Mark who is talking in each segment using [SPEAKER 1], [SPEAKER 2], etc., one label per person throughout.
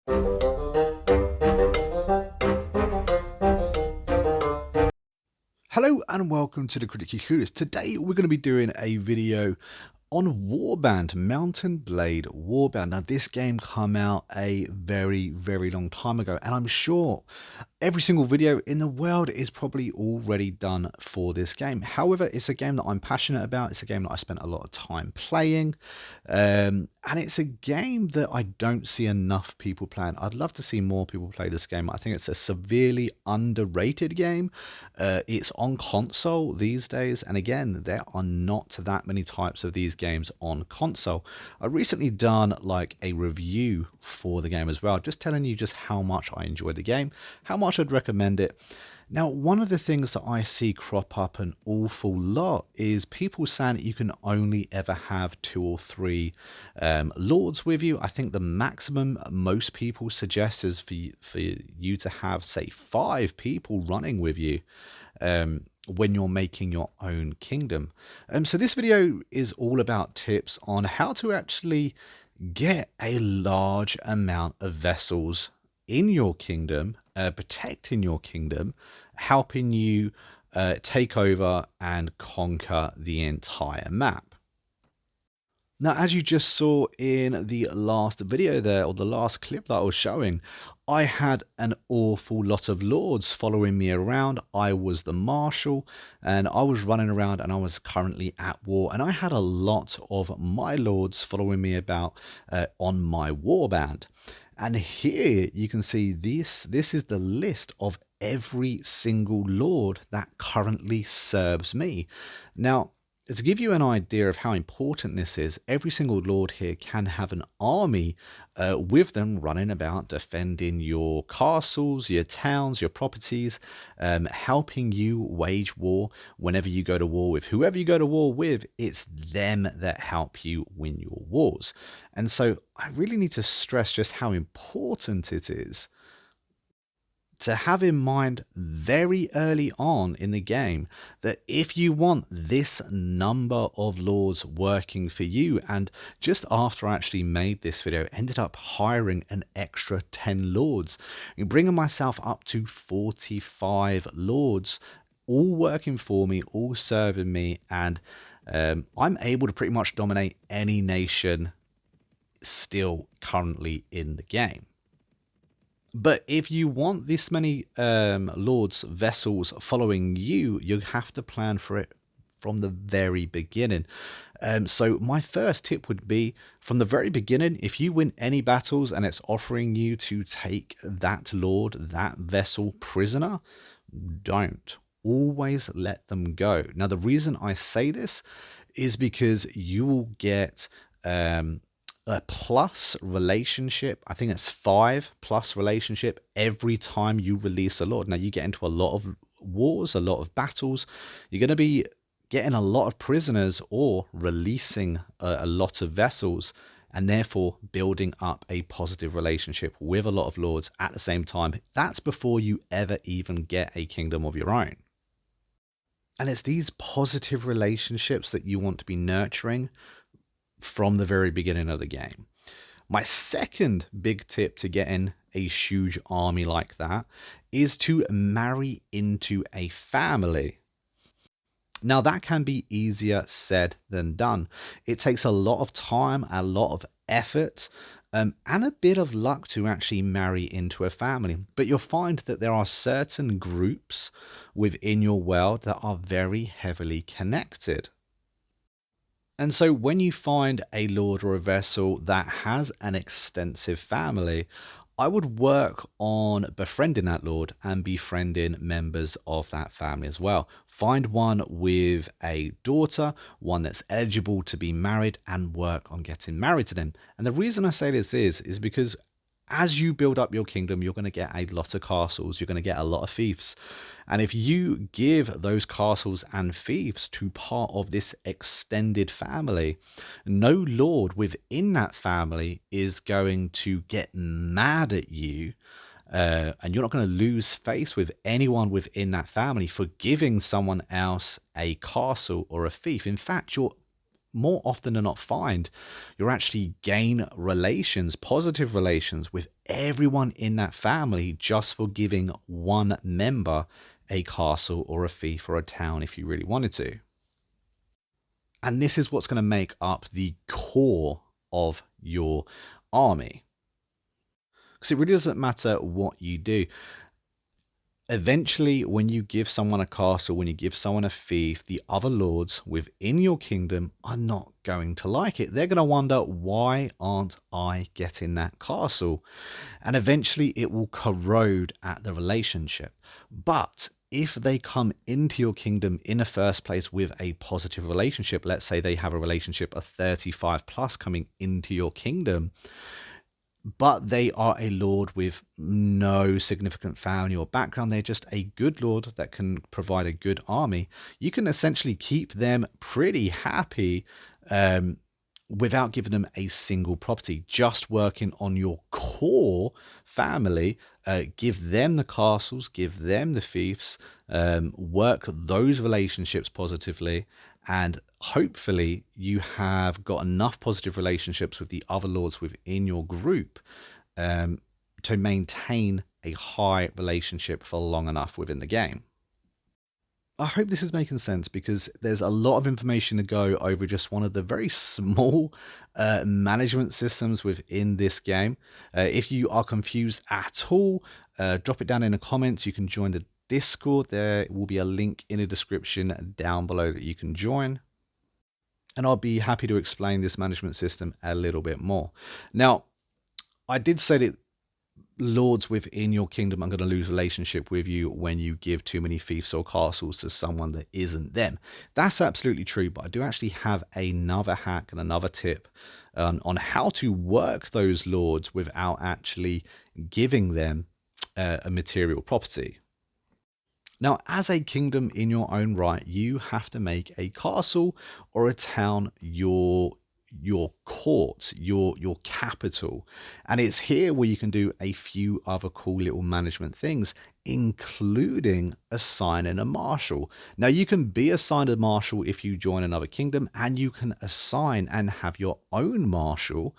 [SPEAKER 1] Hello and welcome to the Critically Clueless. Today we're going to be doing a video on Warband, Mountain Blade Warband. Now this game came out a very long time ago, and I'm sure every single video in the world is probably already done for this game. However, it's a game that I'm passionate about. It's a game that I spent a lot of time playing, and it's a game that I don't see enough people playing. I'd love to see more people play this game. I think it's a severely underrated game. It's on console these days, and again, there are not that many types of these games on console. I recently done like a review for the game as well, just telling you just how much I enjoyed the game, how much I'd recommend it. Now, one of the things that I see crop up an awful lot is people saying that you can only ever have 2 or 3 lords with you. I think the maximum most people suggest is for you to have, say, 5 people running with you when you're making your own kingdom. So this video is all about tips on how to actually get a large amount of vessels in your kingdom, protecting your kingdom, helping you take over and conquer the entire map. Now, as you just saw in the last video there, or the last clip that I was showing, I had an awful lot of lords following me around. I was the marshal, and I was running around, and I was currently at war, and I had a lot of my lords following me about on my warband. And here you can see this is the list of every single lord that currently serves me. Now, to give you an idea of how important this is, every single lord here can have an army with them running about defending your castles, your towns, your properties, helping you wage war whenever you go to war with whoever you go to war with. It's them that help you win your wars. And so I really need to stress just how important it is to have in mind very early on in the game that if you want this number of lords working for you, and just after I actually made this video, ended up hiring an extra 10 lords, and bringing myself up to 45 lords, all working for me, all serving me, and I'm able to pretty much dominate any nation still currently in the game. But if you want this many lords, vessels following you, you have to plan for it from the very beginning. So my first tip would be, from the very beginning, if you win any battles and it's offering you to take that lord, that vessel prisoner, don't. Always let them go. Now, the reason I say this is because you will get a plus relationship. I think it's 5 plus relationship every time you release a lord. Now, you get into a lot of wars, a lot of battles. You're going to be getting a lot of prisoners or releasing a lot of vessels, and therefore building up a positive relationship with a lot of lords at the same time. That's before you ever even get a kingdom of your own. And it's these positive relationships that you want to be nurturing from the very beginning of the game. My second big tip to getting a huge army like that is to marry into a family. Now, that can be easier said than done. It takes a lot of time, a lot of effort, and a bit of luck to actually marry into a family. But you'll find that there are certain groups within your world that are very heavily connected. And so when you find a lord or a vessel that has an extensive family, I would work on befriending that lord and befriending members of that family as well. Find one with a daughter, one that's eligible to be married, and work on getting married to them. And the reason I say this is because as you build up your kingdom, you're going to get a lot of castles, you're going to get a lot of fiefs. And if you give those castles and fiefs to part of this extended family, no lord within that family is going to get mad at you. And you're not going to lose face with anyone within that family for giving someone else a castle or a fief. In fact, you're more often than not find you'll actually gain relations, positive relations with everyone in that family just for giving one member a castle or a fief or a town if you really wanted to. And this is what's going to make up the core of your army. Because it really doesn't matter what you do. Eventually, when you give someone a castle, when you give someone a fief, the other lords within your kingdom are not going to like it. They're going to wonder, why aren't I getting that castle? And eventually it will corrode at the relationship. But if they come into your kingdom in the first place with a positive relationship, let's say they have a relationship of 35 plus coming into your kingdom, but they are a lord with no significant family or background, they're just a good lord that can provide a good army, you can essentially keep them pretty happy without giving them a single property, just working on your core family. Give them the castles, give them the fiefs, work those relationships positively, and hopefully you have got enough positive relationships with the other lords within your group to maintain a high relationship for long enough within the game. I hope this is making sense, because there's a lot of information to go over just one of the very small management systems within this game. If you are confused at all, drop it down in the comments. You can join the Discord. There will be a link in the description down below that you can join. And I'll be happy to explain this management system a little bit more. Now, I did say that lords within your kingdom are going to lose relationship with you when you give too many fiefs or castles to someone that isn't them. That's absolutely true, but I do actually have another hack and another tip on how to work those lords without actually giving them a material property. Now, as a kingdom in your own right, you have to make a castle or a town your court, your capital. And it's here where you can do a few other cool little management things, including assigning a marshal. Now, you can be assigned a marshal if you join another kingdom, and you can assign and have your own marshal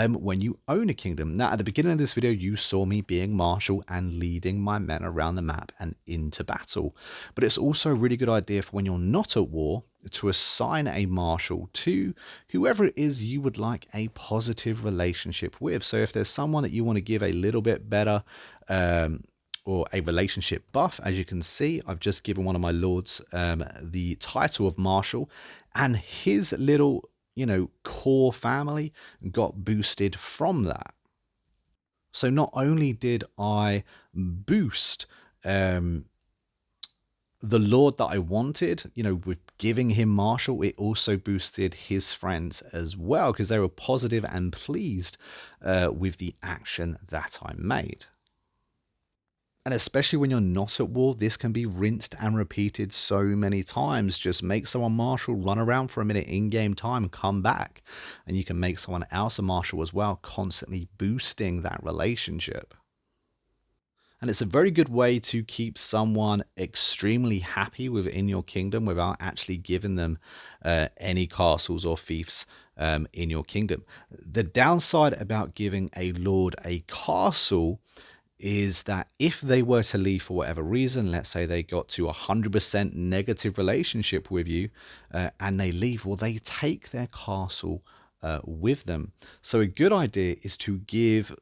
[SPEAKER 1] when you own a kingdom. Now, at the beginning of this video, you saw me being marshal and leading my men around the map and into battle. But it's also a really good idea for when you're not at war to assign a marshal to whoever it is you would like a positive relationship with. So if there's someone that you want to give a little bit better or a relationship buff, as you can see, I've just given one of my lords the title of marshal, and his little core family got boosted from that. So not only did I boost the lord that I wanted, with giving him marshal, it also boosted his friends as well, because they were positive and pleased with the action that I made. And especially when you're not at war, this can be rinsed and repeated so many times. Just make someone marshal, run around for a minute in-game time, come back, and you can make someone else a marshal as well, constantly boosting that relationship. And it's a very good way to keep someone extremely happy within your kingdom without actually giving them any castles or fiefs in your kingdom. The downside about giving a lord a castle is that if they were to leave for whatever reason, let's say they got to 100% negative relationship with you and they leave, well, they take their castle with them. So a good idea is to give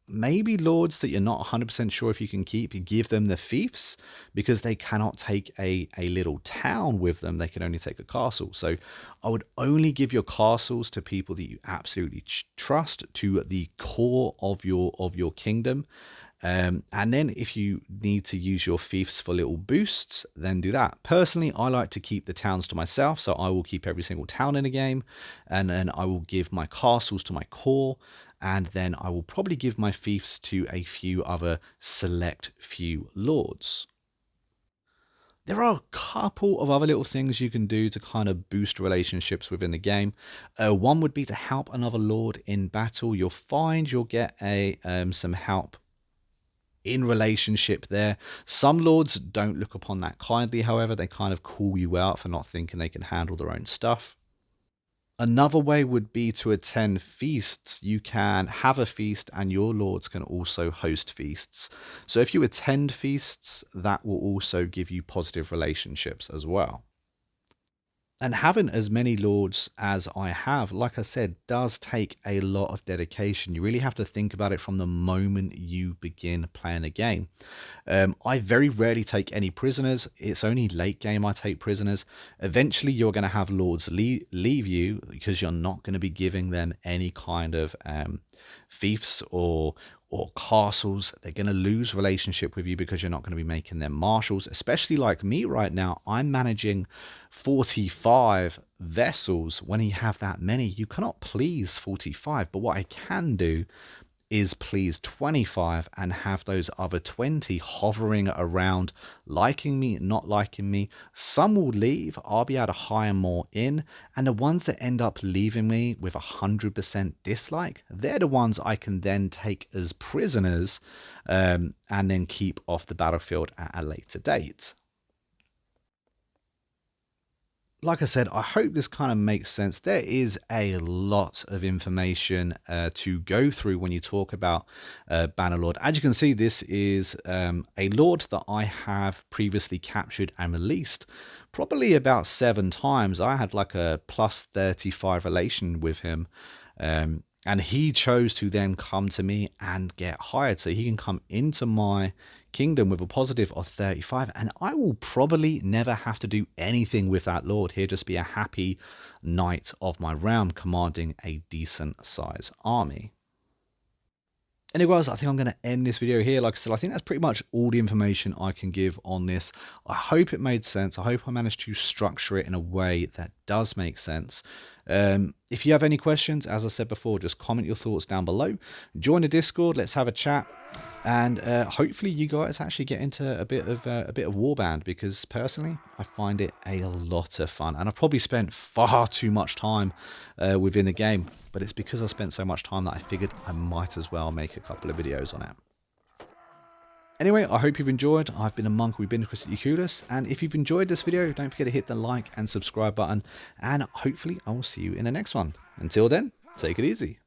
[SPEAKER 1] maybe lords that you're not 100% sure if you can keep, you give them the fiefs, because they cannot take a little town with them. They can only take a castle. So I would only give your castles to people that you absolutely trust, to the core of your kingdom. And then if you need to use your fiefs for little boosts, then do that. Personally, I like to keep the towns to myself, so I will keep every single town in a game, and then I will give my castles to my core, and then I will probably give my fiefs to a few other select few lords. There are a couple of other little things you can do to kind of boost relationships within the game. One would be to help another lord in battle. You'll find you'll get some help in relationship there. Some lords don't look upon that kindly, however. They kind of call you out for not thinking they can handle their own stuff. Another way would be to attend feasts. You can have a feast and your lords can also host feasts. So if you attend feasts, that will also give you positive relationships as well. And having as many lords as I have, like I said, does take a lot of dedication. You really have to think about it from the moment you begin playing a game. I very rarely take any prisoners. It's only late game I take prisoners. Eventually, you're going to have lords leave you because you're not going to be giving them any kind of fiefs or castles. They're going to lose relationship with you because you're not going to be making them marshals. Especially like me right now, I'm managing 45 vessels. When you have that many, you cannot please 45. But what I can do is please 25 and have those other 20 hovering around, liking me, not liking me. Some will leave, I'll be able to hire more in, and the ones that end up leaving me with 100% dislike, they're the ones I can then take as prisoners and then keep off the battlefield at a later date. Like I said, I hope this kind of makes sense. There is a lot of information to go through when you talk about Bannerlord. As you can see, this is a lord that I have previously captured and released probably about 7 times. I had like a plus 35 relation with him. And he chose to then come to me and get hired. So he can come into my kingdom with a positive of 35. And I will probably never have to do anything with that lord. He'll just be a happy knight of my realm commanding a decent size army. Anyways, I think I'm going to end this video here. Like I said, I think that's pretty much all the information I can give on this. I hope it made sense. I hope I managed to structure it in a way that does make sense. If you have any questions, as I said before, just comment your thoughts down below. Join the Discord. Let's have a chat. And hopefully you guys actually get into a bit of Warband, because personally I find it a lot of fun, and I've probably spent far too much time within the game, but it's because I spent so much time that I figured I might as well make a couple of videos on it. Anyway, I hope you've enjoyed. I've been a monk, we've been Critically Clueless, and if you've enjoyed this video, don't forget to hit the like and subscribe button, and hopefully I will see you in the next one. Until then, take it easy.